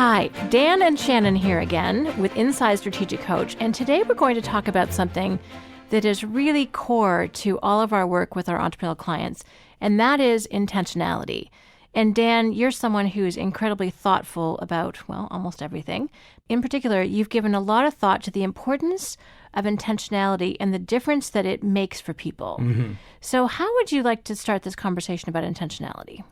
Hi, Dan and Shannon here again with Inside Strategic Coach, and today we're going to talk about something that is really core to all of our work with our entrepreneurial clients, and that is intentionality. And Dan, you're someone who is incredibly thoughtful about, well, almost everything. In particular, you've given a lot of thought to the importance of intentionality and the difference that it makes for people. Mm-hmm. So how would you like to start this conversation about intentionality?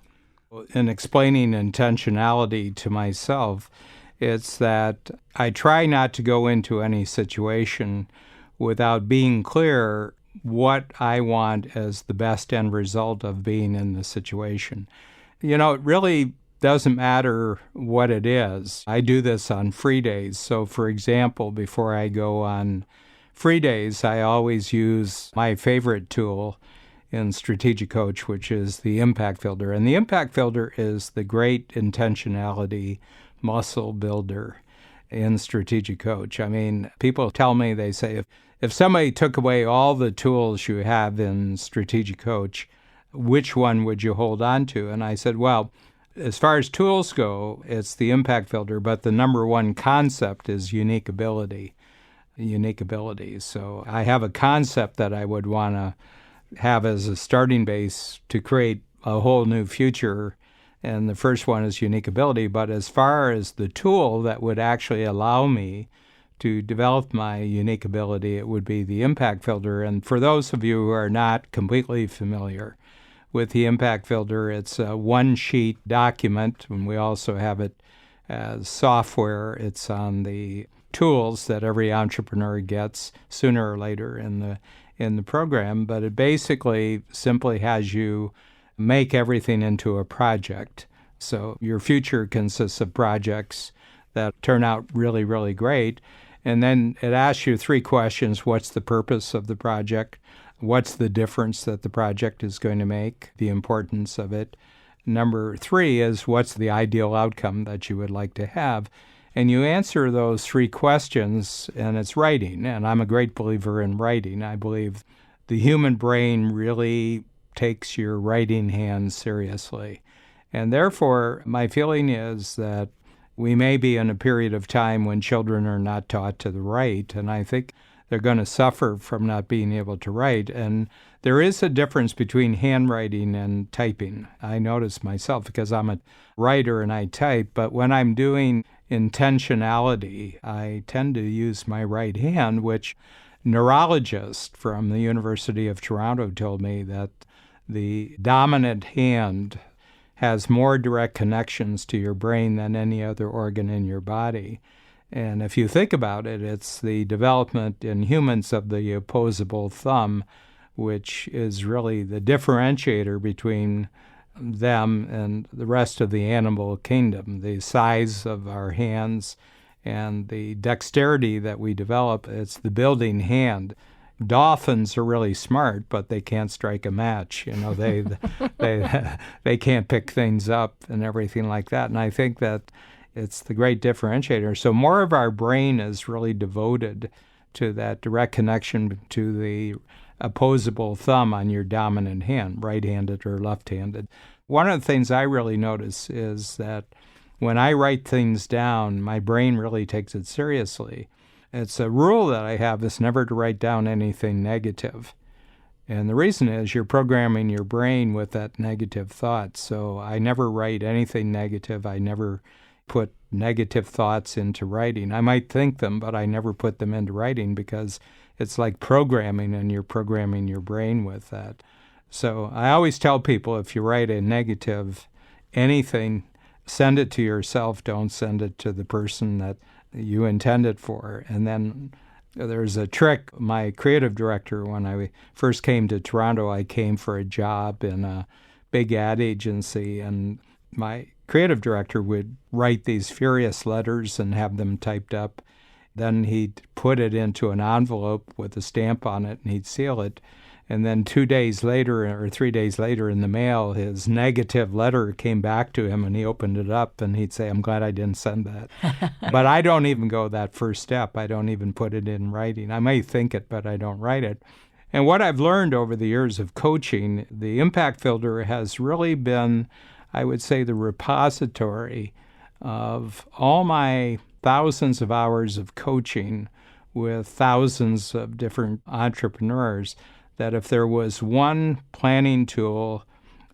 In explaining intentionality to myself, it's that I try not to go into any situation without being clear what I want as the best end result of being in the situation. You know, it really doesn't matter what it is. I do this on free days. So, for example, before I go on free days, I always use my favorite tool in Strategic Coach, which is the impact filter. And the impact filter is the great intentionality muscle builder in Strategic Coach. I mean, people tell me, they say, if somebody took away all the tools you have in Strategic Coach, which one would you hold on to? And I said, well, as far as tools go, it's the impact filter, but the number one concept is unique ability. So I have a concept that I would want to have as a starting base to create a whole new future. And the first one is unique ability. But as far as the tool that would actually allow me to develop my unique ability, it would be the impact filter. And for those of you who are not completely familiar with the impact filter, it's a one-sheet document, and we also have it as software. It's on the tools that every entrepreneur gets sooner or later in the program, but it basically simply has you make everything into a project. So your future consists of projects that turn out really, really great. And then it asks you three questions. What's the purpose of the project? What's the difference that the project is going to make? The importance of it. Number three is what's the ideal outcome that you would like to have? And you answer those three questions, and it's writing. And I'm a great believer in writing. I believe the human brain really takes your writing hand seriously. And therefore, my feeling is that we may be in a period of time when children are not taught to write, and I think they're going to suffer from not being able to write. And there is a difference between handwriting and typing. I notice myself because I'm a writer and I type, but when I'm doing intentionality, I tend to use my right hand, which neurologist from the University of Toronto told me that the dominant hand has more direct connections to your brain than any other organ in your body. And if you think about it, it's the development in humans of the opposable thumb, which is really the differentiator between them and the rest of the animal kingdom. The size of our hands and the dexterity that we develop, it's the building hand. Dolphins are really smart, but they can't strike a match. You know, they can't pick things up and everything like that. And I think that it's the great differentiator. So more of our brain is really devoted to that direct connection to the opposable thumb on your dominant hand, right-handed or left-handed. One of the things I really notice is that when I write things down, my brain really takes it seriously. It's a rule that I have is never to write down anything negative. And the reason is you're programming your brain with that negative thought. So I never write anything negative. I never put negative thoughts into writing. I might think them, but I never put them into writing because it's like programming, and you're programming your brain with that. So I always tell people, if you write a negative anything, send it to yourself. Don't send it to the person that you intend it for. And then there's a trick. My creative director, when I first came to Toronto, I came for a job in a big ad agency, and my creative director would write these furious letters and have them typed up. Then he'd put it into an envelope with a stamp on it, and he'd seal it. And then 2 days later or 3 days later in the mail, his negative letter came back to him, and he opened it up, and he'd say, "I'm glad I didn't send that." But I don't even go that first step. I don't even put it in writing. I may think it, but I don't write it. And what I've learned over the years of coaching, the impact filter has really been, I would say, the repository of all my thousands of hours of coaching with thousands of different entrepreneurs that if there was one planning tool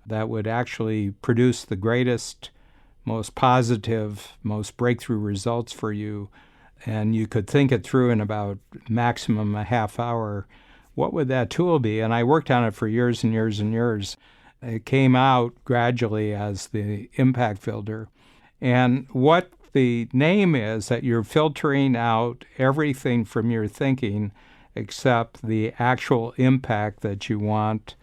that would actually produce the greatest, most positive, most breakthrough results for you, and you could think it through in about maximum a half hour, what would that tool be? And I worked on it for years and years and years. It came out gradually as the impact filter. And what the name is that you're filtering out everything from your thinking except the actual impact that you want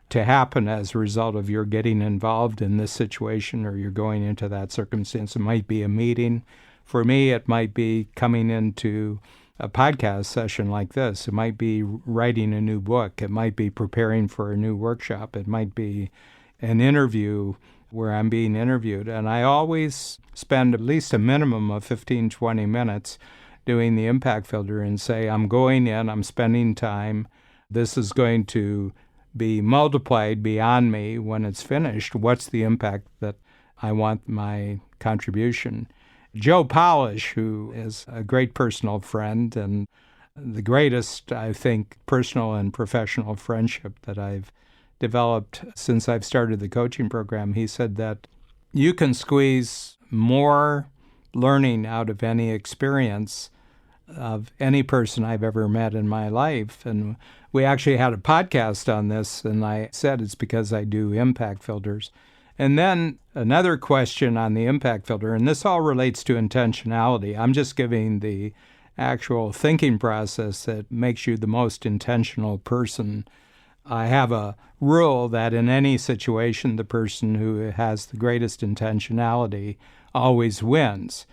to happen as a result of your getting involved in this situation or you're going into that circumstance. It might be a meeting. For me, it might be coming into a podcast session like this. It might be writing a new book. It might be preparing for a new workshop. It might be an interview where I'm being interviewed. And I always spend at least a minimum of 15, 20 minutes doing the impact filter and say, I'm going in, I'm spending time. This is going to be multiplied beyond me when it's finished. What's the impact that I want my contribution? Joe Polish, who is a great personal friend and the greatest, I think, personal and professional friendship that I've developed since I've started the coaching program, he said that you can squeeze more learning out of any experience of any person I've ever met in my life. And we actually had a podcast on this, and I said it's because I do impact filters. And then another question on the impact filter, and this all relates to intentionality. I'm just giving the actual thinking process that makes you the most intentional person. I have a rule that in any situation, the person who has the greatest intentionality always wins.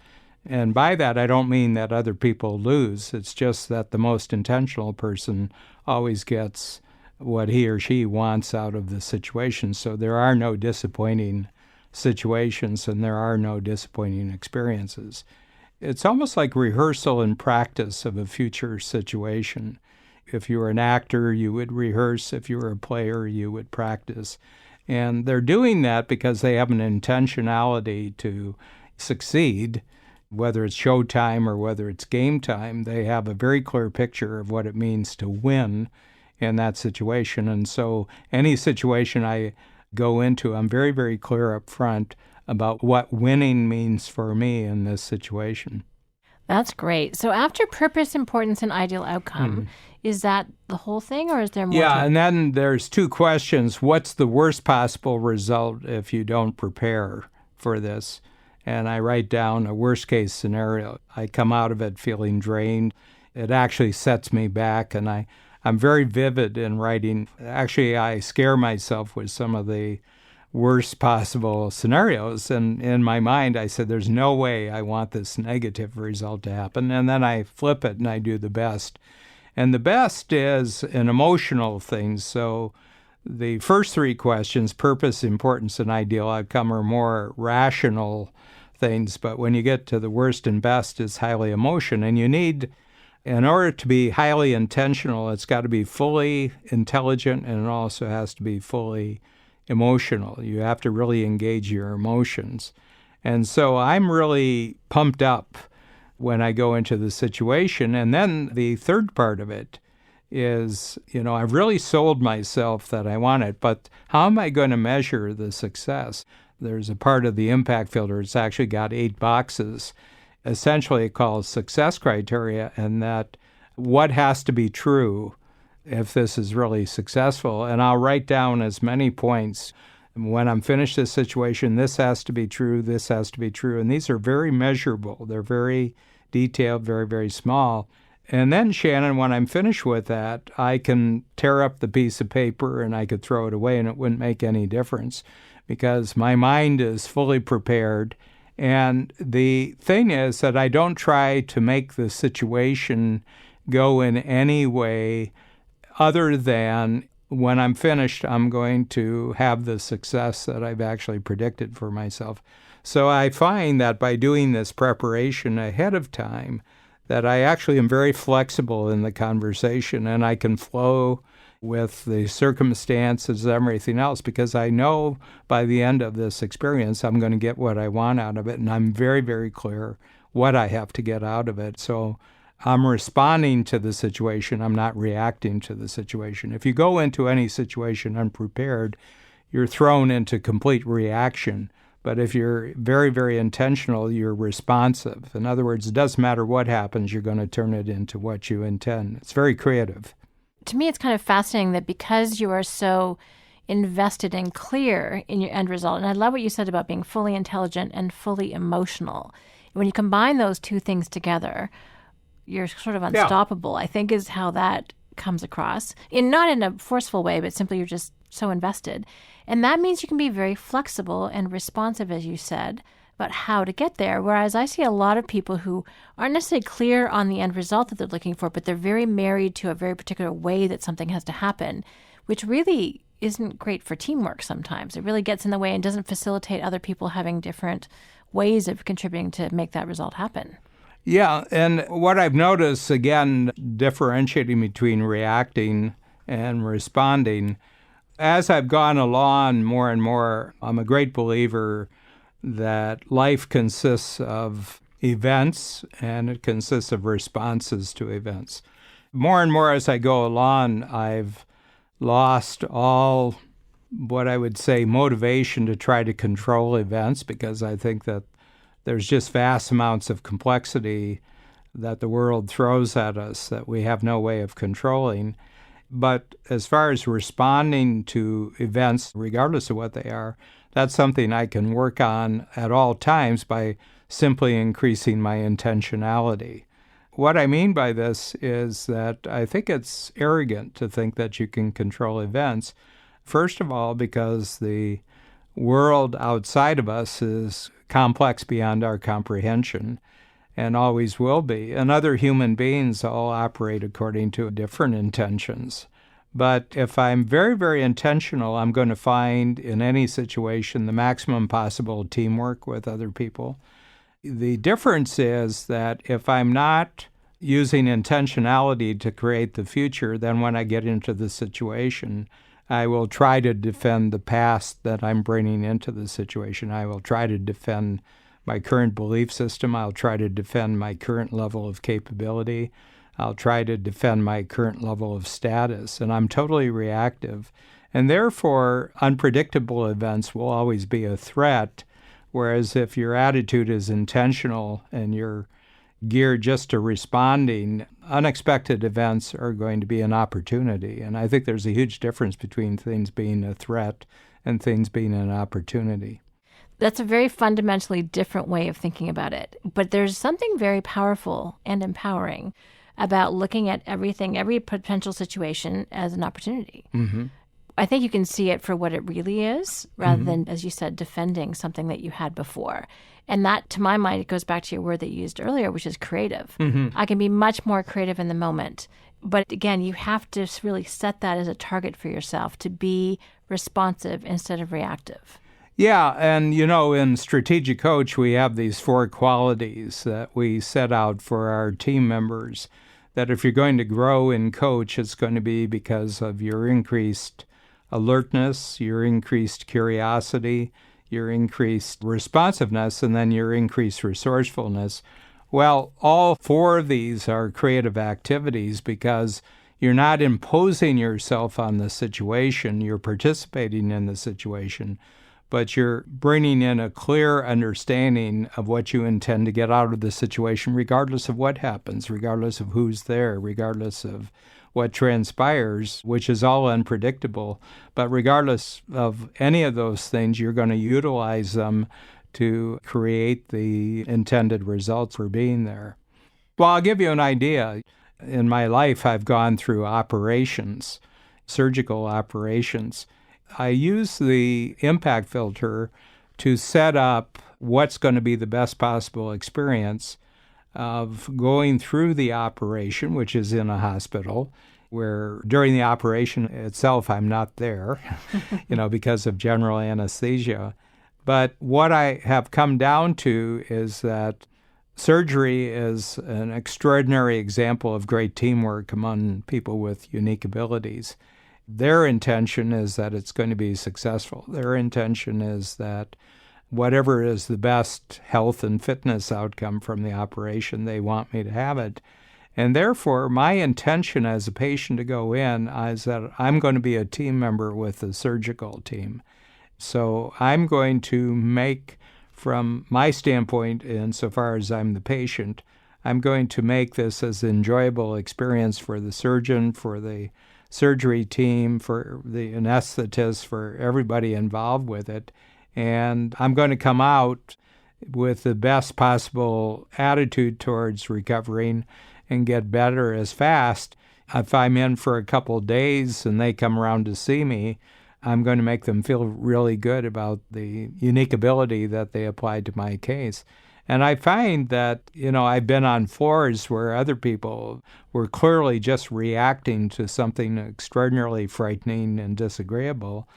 And by that, I don't mean that other people lose. It's just that the most intentional person always gets what he or she wants out of the situation. So there are no disappointing situations and there are no disappointing experiences. It's almost like rehearsal and practice of a future situation. If you were an actor, you would rehearse. If you were a player, you would practice. And they're doing that because they have an intentionality to succeed, whether it's showtime or whether it's game time. They have a very clear picture of what it means to win in that situation. And so any situation I go into, I'm very, very clear up front about what winning means for me in this situation. That's great. So after purpose, importance, and ideal outcome, is that the whole thing or is there more? Yeah, and then there's two questions. What's the worst possible result if you don't prepare for this? And I write down a worst case scenario. I come out of it feeling drained. It actually sets me back, and I'm very vivid in writing. Actually, I scare myself with some of the worst possible scenarios. And in my mind, I said, there's no way I want this negative result to happen. And then I flip it and I do the best. And the best is an emotional thing. So the first three questions, purpose, importance, and ideal outcome, are more rational things. But when you get to the worst and best, it's highly emotion. And you need, in order to be highly intentional, it's got to be fully intelligent, and it also has to be fully emotional. You have to really engage your emotions. And so I'm really pumped up when I go into the situation. And then the third part of it is, I've really sold myself that I want it, but how am I going to measure the success? There's a part of the impact filter. It's actually got 8 boxes. Essentially, it calls success criteria, and that what has to be true if this is really successful. And I'll write down as many points. When I'm finished this situation, this has to be true, this has to be true. And these are very measurable. They're very detailed, very, very small. And then, Shannon, when I'm finished with that, I can tear up the piece of paper and I could throw it away and it wouldn't make any difference because my mind is fully prepared. And the thing is that I don't try to make the situation go in any way other than when I'm finished, I'm going to have the success that I've actually predicted for myself. So I find that by doing this preparation ahead of time, that I actually am very flexible in the conversation and I can flow with the circumstances and everything else, because I know by the end of this experience I'm going to get what I want out of it, and I'm very, very clear what I have to get out of it. So I'm responding to the situation. I'm not reacting to the situation. If you go into any situation unprepared, you're thrown into complete reaction. But if you're very, very intentional, you're responsive. In other words, it doesn't matter what happens, you're going to turn it into what you intend. It's very creative. To me, it's kind of fascinating that because you are so invested and clear in your end result, and I love what you said about being fully intelligent and fully emotional. When you combine those two things together, you're sort of unstoppable, I think is how that comes across. Not in a forceful way, but simply you're just so invested. And that means you can be very flexible and responsive, as you said, about how to get there. Whereas I see a lot of people who aren't necessarily clear on the end result that they're looking for, but they're very married to a very particular way that something has to happen, which really isn't great for teamwork sometimes. It really gets in the way and doesn't facilitate other people having different ways of contributing to make that result happen. Yeah, and what I've noticed, again, differentiating between reacting and responding, as I've gone along more and more, I'm a great believer that life consists of events and it consists of responses to events. More and more as I go along, I've lost all what I would say motivation to try to control events, because I think that there's just vast amounts of complexity that the world throws at us that we have no way of controlling. But as far as responding to events, regardless of what they are, that's something I can work on at all times by simply increasing my intentionality. What I mean by this is that I think it's arrogant to think that you can control events. First of all, because the world outside of us is complex beyond our comprehension and always will be. And other human beings all operate according to different intentions. But if I'm very, very intentional, I'm going to find in any situation the maximum possible teamwork with other people. The difference is that if I'm not using intentionality to create the future, then when I get into the situation, I will try to defend the past that I'm bringing into the situation. I will try to defend my current belief system. I'll try to defend my current level of capability. I'll try to defend my current level of status. And I'm totally reactive. And therefore, unpredictable events will always be a threat. Whereas if your attitude is intentional and you're geared just to responding, unexpected events are going to be an opportunity. And I think there's a huge difference between things being a threat and things being an opportunity. That's a very fundamentally different way of thinking about it. But there's something very powerful and empowering about looking at everything, every potential situation as an opportunity. Mm-hmm. I think you can see it for what it really is, rather than, as you said, defending something that you had before. And that, to my mind, it goes back to your word that you used earlier, which is creative. Mm-hmm. I can be much more creative in the moment. But again, you have to really set that as a target for yourself, to be responsive instead of reactive. Yeah, and in Strategic Coach, we have these 4 qualities that we set out for our team members, that if you're going to grow in coach, it's going to be because of your increased alertness, your increased curiosity, your increased responsiveness, and then your increased resourcefulness. Well, all 4 of these are creative activities because you're not imposing yourself on the situation, you're participating in the situation, but you're bringing in a clear understanding of what you intend to get out of the situation, regardless of what happens, regardless of who's there, regardless of what transpires, which is all unpredictable. But regardless of any of those things, you're going to utilize them to create the intended results for being there. Well, I'll give you an idea. In my life, I've gone through operations, surgical operations. I use the impact filter to set up what's going to be the best possible experience of going through the operation, which is in a hospital, where during the operation itself I'm not there, because of general anesthesia. But what I have come down to is that surgery is an extraordinary example of great teamwork among people with unique abilities. their intention is that it's going to be successful. Their intention is that whatever is the best health and fitness outcome from the operation, they want me to have it. And therefore, my intention as a patient to go in is that I'm going to be a team member with the surgical team. So I'm going to make, from my standpoint, insofar as I'm the patient, I'm going to make this as an enjoyable experience for the surgeon, for the surgery team, for the anesthetist, for everybody involved with it. And I'm going to come out with the best possible attitude towards recovering and get better as fast. If I'm in for a couple of days and they come around to see me, I'm going to make them feel really good about the unique ability that they applied to my case. And I find that, I've been on floors where other people were clearly just reacting to something extraordinarily frightening and disagreeable,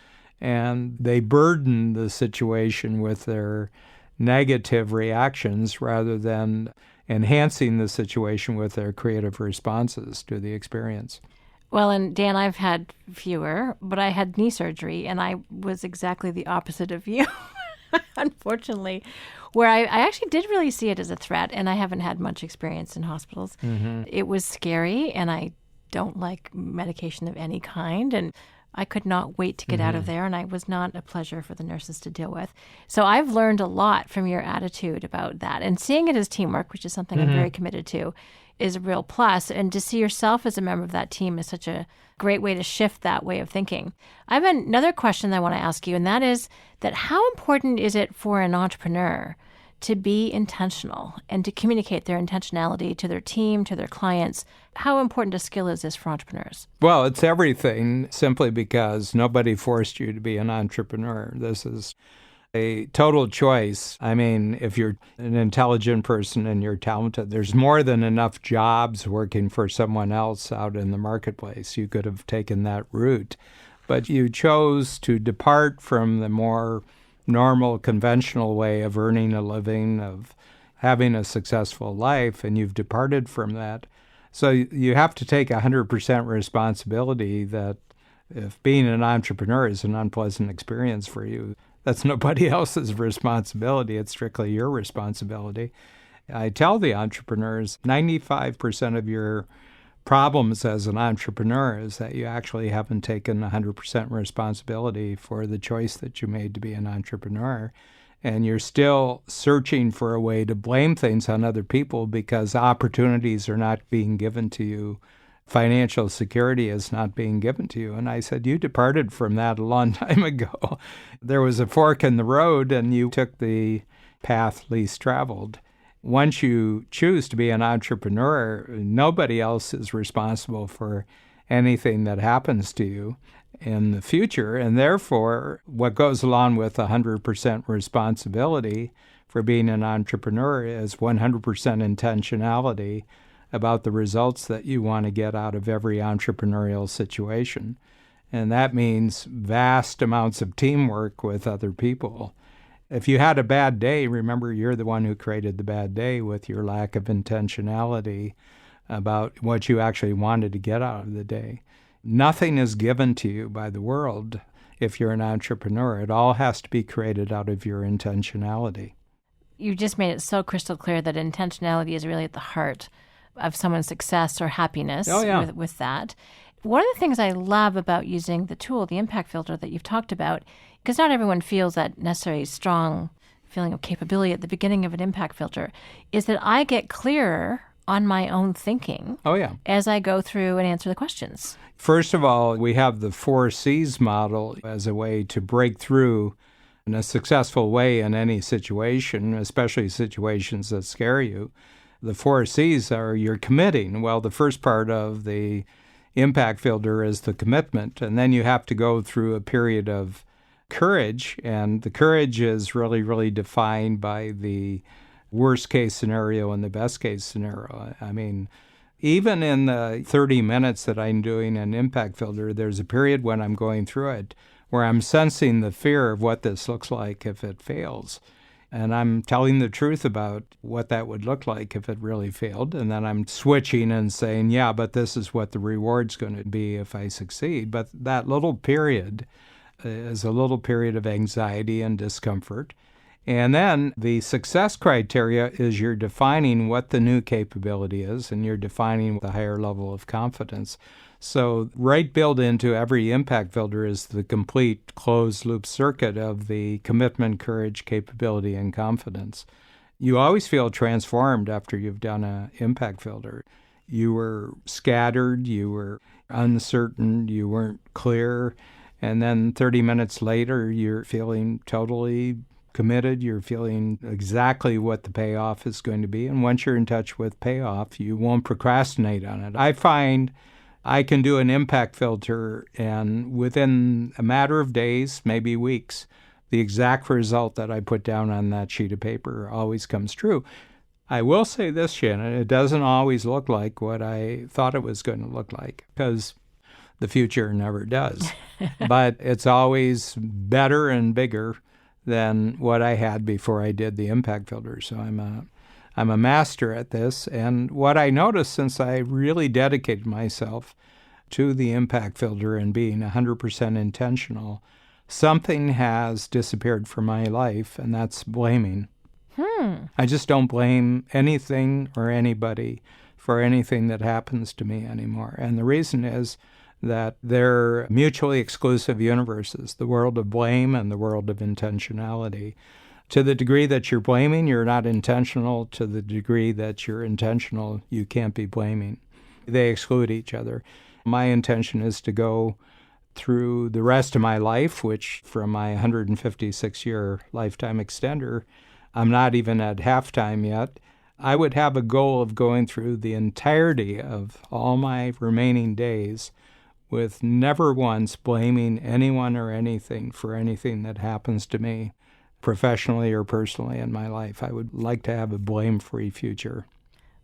and they burden the situation with their negative reactions rather than enhancing the situation with their creative responses to the experience. Well, and Dan, I've had fewer, but I had knee surgery, and I was exactly the opposite of you, unfortunately, where I actually did really see it as a threat, and I haven't had much experience in hospitals. Mm-hmm. It was scary, and I don't like medication of any kind, and I could not wait to get out of there, and I was not a pleasure for the nurses to deal with. So I've learned a lot from your attitude about that, and seeing it as teamwork, which is something I'm very committed to, is a real plus. And to see yourself as a member of that team is such a great way to shift that way of thinking. I have another question I want to ask you, and that is that how important is it for an entrepreneur to be intentional and to communicate their intentionality to their team, to their clients? How important a skill is this for entrepreneurs? Well, it's everything, simply because nobody forced you to be an entrepreneur. This is a total choice. I mean, if you're an intelligent person and you're talented, there's more than enough jobs working for someone else out in the marketplace. You could have taken that route, but you chose to depart from the more normal, conventional way of earning a living, of having a successful life, and you've departed from that. So you have to take 100% responsibility that if being an entrepreneur is an unpleasant experience for you, that's nobody else's responsibility. It's strictly your responsibility. I tell the entrepreneurs 95% of your problems as an entrepreneur is that you actually haven't taken 100% responsibility for the choice that you made to be an entrepreneur. And you're still searching for a way to blame things on other people because opportunities are not being given to you. Financial security is not being given to you. And I said, you departed from that a long time ago. There was a fork in the road and you took the path least traveled. Once you choose to be an entrepreneur, nobody else is responsible for anything that happens to you in the future. And therefore, what goes along with 100% responsibility for being an entrepreneur is 100% intentionality about the results that you want to get out of every entrepreneurial situation. And that means vast amounts of teamwork with other people. If you had a bad day, remember you're the one who created the bad day with your lack of intentionality about what you actually wanted to get out of the day. Nothing is given to you by the world if you're an entrepreneur. It all has to be created out of your intentionality. You just made it so crystal clear that intentionality is really at the heart of someone's success or happiness with that. One of the things I love about using the tool, the impact filter that you've talked about, because not everyone feels that necessarily strong feeling of capability at the beginning of an impact filter, is that I get clearer on my own thinking as I go through and answer the questions. First of all, we have the 4 C's model as a way to break through in a successful way in any situation, especially situations that scare you. The 4 C's are you're committing. Well, the first part of the impact filter is the commitment, and then you have to go through a period of courage, and the courage is really, really defined by the worst case scenario and the best case scenario. I mean, even in the 30 minutes that I'm doing an impact filter, there's a period when I'm going through it where I'm sensing the fear of what this looks like if it fails. And I'm telling the truth about what that would look like if it really failed. And then I'm switching and saying, yeah, but this is what the reward's going to be if I succeed. But that little period is a little period of anxiety and discomfort. And then the success criteria is you're defining what the new capability is, and you're defining the higher level of confidence. So right built into every impact filter is the complete closed-loop circuit of the commitment, courage, capability, and confidence. You always feel transformed after you've done an impact filter. You were scattered, you were uncertain, you weren't clear, and then 30 minutes later, you're feeling totally committed. You're feeling exactly what the payoff is going to be. And once you're in touch with payoff, you won't procrastinate on it. I find I can do an impact filter, and within a matter of days, maybe weeks, the exact result that I put down on that sheet of paper always comes true. I will say this, Shannon, it doesn't always look like what I thought it was going to look like, because the future never does. But it's always better and bigger than what I had before I did the impact filter. So I'm a master at this. And what I noticed since I really dedicated myself to the impact filter and being 100% intentional, something has disappeared from my life, and that's blaming. I just don't blame anything or anybody for anything that happens to me anymore. And the reason is that they're mutually exclusive universes, the world of blame and the world of intentionality. To the degree that you're blaming, you're not intentional. To the degree that you're intentional, you can't be blaming. They exclude each other. My intention is to go through the rest of my life, which from my 156-year lifetime extender, I'm not even at halftime yet. I would have a goal of going through the entirety of all my remaining days with never once blaming anyone or anything for anything that happens to me, professionally or personally in my life. I would like to have a blame-free future.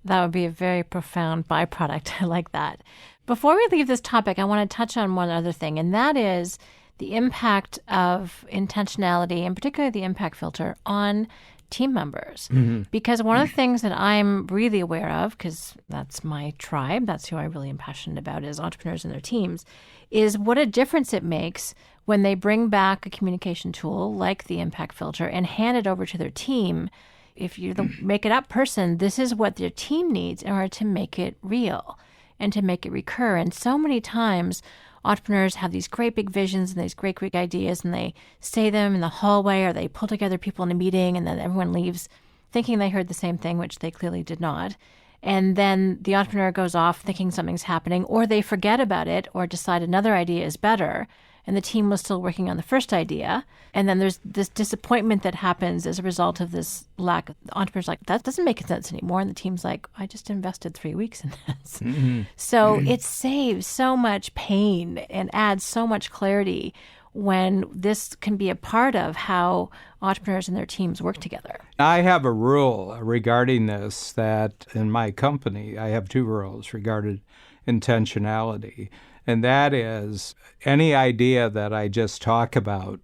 That would be a very profound byproduct. I like that. Before we leave this topic, I want to touch on one other thing, and that is the impact of intentionality, and particularly the impact filter, on team members. Because one of the things that I'm really aware of, because that's my tribe, that's who I really am passionate about, is entrepreneurs and their teams, is what a difference it makes when they bring back a communication tool like the impact filter and hand it over to their team. If you're the make it up person, this is what their team needs in order to make it real and to make it recur. And so many times entrepreneurs have these great big visions and these great ideas, and they say them in the hallway, or they pull together people in a meeting, and then everyone leaves thinking they heard the same thing, which they clearly did not. And then the entrepreneur goes off thinking something's happening, or they forget about it or decide another idea is better, and the team was still working on the first idea. And then there's this disappointment that happens as a result of this lack. The entrepreneur's like, that doesn't make sense anymore. And the team's like, I just invested 3 weeks in this. So it saves so much pain and adds so much clarity when this can be a part of how entrepreneurs and their teams work together. I have a rule regarding this, that in my company, I have 2 rules regarding intentionality. And that is, any idea that I just talk about,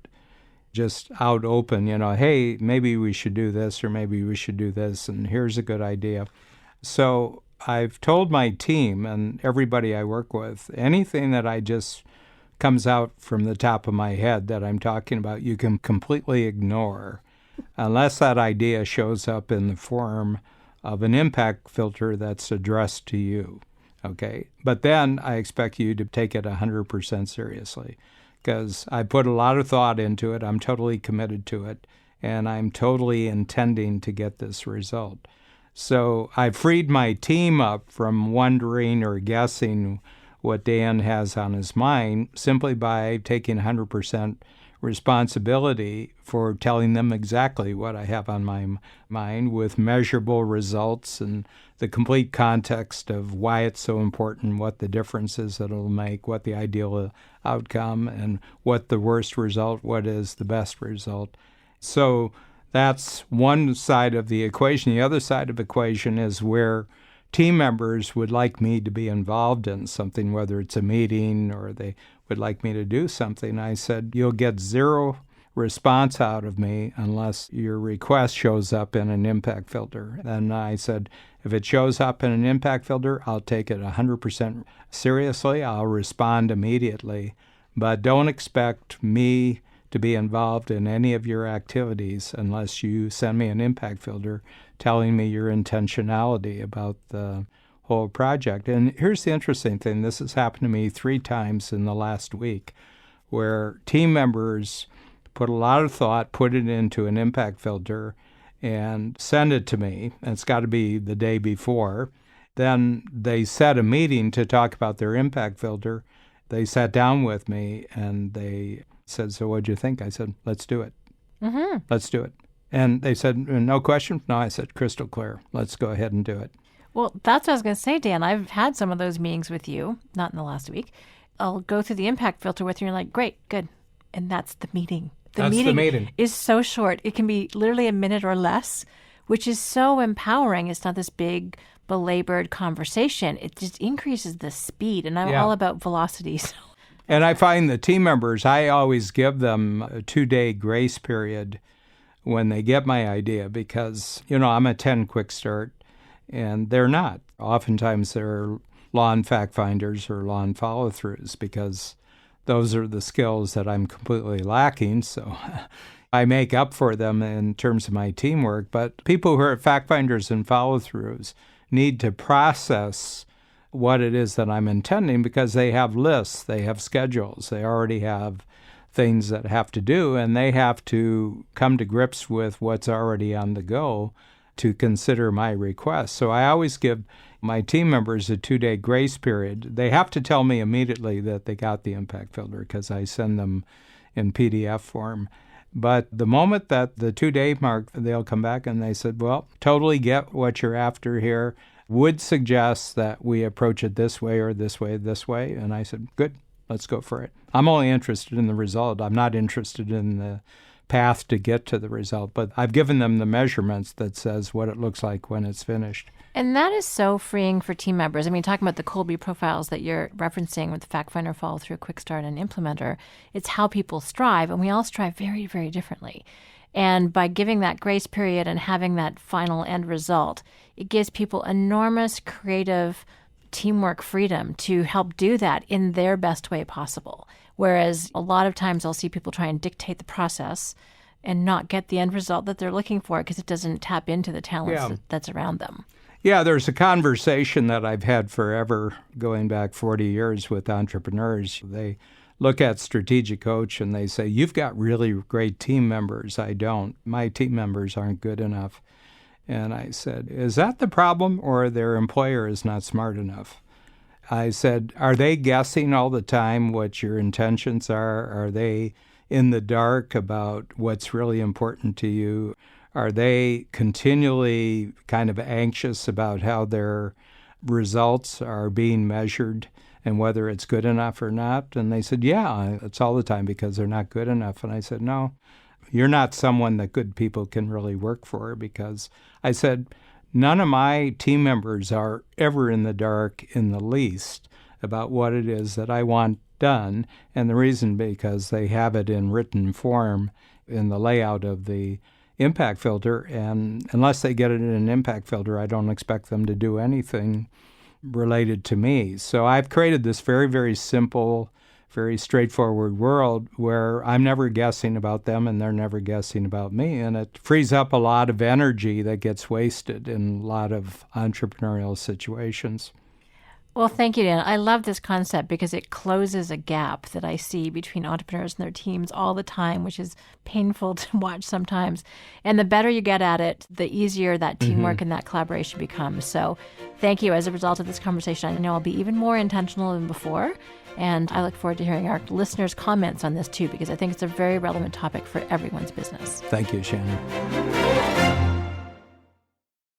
just out open, hey, maybe we should do this, or maybe we should do this, and here's a good idea. So I've told my team and everybody I work with, anything that I just comes out from the top of my head that I'm talking about, you can completely ignore, unless that idea shows up in the form of an impact filter that's addressed to you. Okay, but then I expect you to take it 100% seriously, because I put a lot of thought into it. I'm totally committed to it, and I'm totally intending to get this result. So I freed my team up from wondering or guessing what Dan has on his mind simply by taking 100% responsibility for telling them exactly what I have on my mind, with measurable results and the complete context of why it's so important, what the difference is that it'll make, what the ideal outcome, and what the worst result, what is the best result. So that's one side of the equation. The other side of the equation is where team members would like me to be involved in something, whether it's a meeting or they would like me to do something. I said, you'll get 0 response out of me unless your request shows up in an impact filter. And I said, if it shows up in an impact filter, I'll take it 100% seriously. I'll respond immediately. But don't expect me to be involved in any of your activities unless you send me an impact filter telling me your intentionality about the whole project. And here's the interesting thing. This has happened to me 3 times in the last week, where team members put a lot of thought, put it into an impact filter, and send it to me. And it's got to be the day before. Then they set a meeting to talk about their impact filter. They sat down with me and they said, so what'd you think? I said, let's do it. Mm-hmm. Let's do it. And they said, no question? No, I said, crystal clear. Let's go ahead and do it. Well, that's what I was going to say, Dan. I've had some of those meetings with you, not in the last week. I'll go through the impact filter with you and you're like, great, good. And that's the meeting. The meeting is so short. It can be literally a minute or less, which is so empowering. It's not this big, belabored conversation. It just increases the speed. And I'm all about velocity. So. And I find the team members, I always give them a 2-day grace period when they get my idea because, I'm a 10 quick start and they're not. Oftentimes they're law and fact finders or law and follow-throughs because those are the skills that I'm completely lacking. So I make up for them in terms of my teamwork. But people who are fact finders and follow-throughs need to process what it is that I'm intending because they have lists, they have schedules, they already have things that have to do, and they have to come to grips with what's already on the go to consider my request. So I always give my team members a 2-day grace period. They have to tell me immediately that they got the impact filter because I send them in PDF form. But the moment that the 2-day mark, they'll come back and they said, well, totally get what you're after here. Would suggest that we approach it this way or this way, this way. And I said, good, let's go for it. I'm only interested in the result. I'm not interested in the path to get to the result, but I've given them the measurements that says what it looks like when it's finished. And that is so freeing for team members. I mean, talking about the Kolbe profiles that you're referencing with the Fact Finder, Follow Through, Quick Start, and Implementer, it's how people strive, and we all strive very, very differently. And by giving that grace period and having that final end result, it gives people enormous creative teamwork freedom to help do that in their best way possible. Whereas a lot of times I'll see people try and dictate the process and not get the end result that they're looking for because it doesn't tap into the talents that's around them. Yeah, there's a conversation that I've had forever, going back 40 years with entrepreneurs. They look at Strategic Coach and they say, you've got really great team members. I don't. My team members aren't good enough. And I said, is that the problem or their employer is not smart enough? I said, are they guessing all the time what your intentions are? Are they in the dark about what's really important to you? Are they continually kind of anxious about how their results are being measured and whether it's good enough or not? And they said, yeah, it's all the time because they're not good enough. And I said, no, you're not someone that good people can really work for, because I said, none of my team members are ever in the dark in the least about what it is that I want done. And the reason because they have it in written form in the layout of the impact filter, and unless they get it in an impact filter, I don't expect them to do anything related to me. So I've created this very, very simple, very straightforward world where I'm never guessing about them and they're never guessing about me, and it frees up a lot of energy that gets wasted in a lot of entrepreneurial situations. Well, thank you, Dan. I love this concept because it closes a gap that I see between entrepreneurs and their teams all the time, which is painful to watch sometimes. And the better you get at it, the easier that teamwork and that collaboration becomes. So thank you. As a result of this conversation, I know I'll be even more intentional than before. And I look forward to hearing our listeners' comments on this too, because I think it's a very relevant topic for everyone's business. Thank you, Shannon.